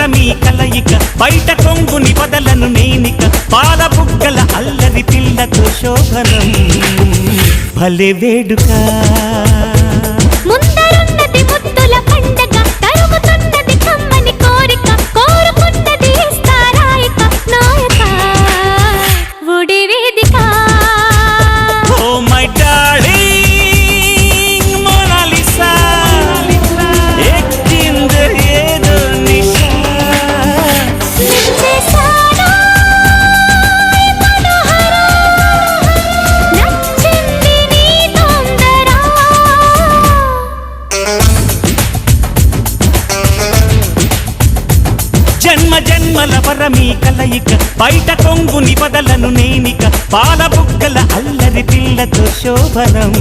వరమీ కలయిక బయట కొంగుని వదలను నేనిక పాల బుగ్గల అల్లరి పిల్లతో శోభనం భలే వేడుక ముందరున్నది ముద్దుల పండగ తరుగుతున్నది కమ్మని కోరిక కోరుకున్నది ఇస్తారాయిక నాయక ఒడి వేదిక ఓ మై డార్లింగ్ మోనాలిసా ఎక్కింది ఏదో నిశా చేశానా ఈ మనోహర నచ్చింది నీ తొందర జన్మ జన్మల వరమీ కలయిక బయట కొంగుని వదలను నేనిక పాల బుగ్గల అల్లరి పిల్లతో శోభనం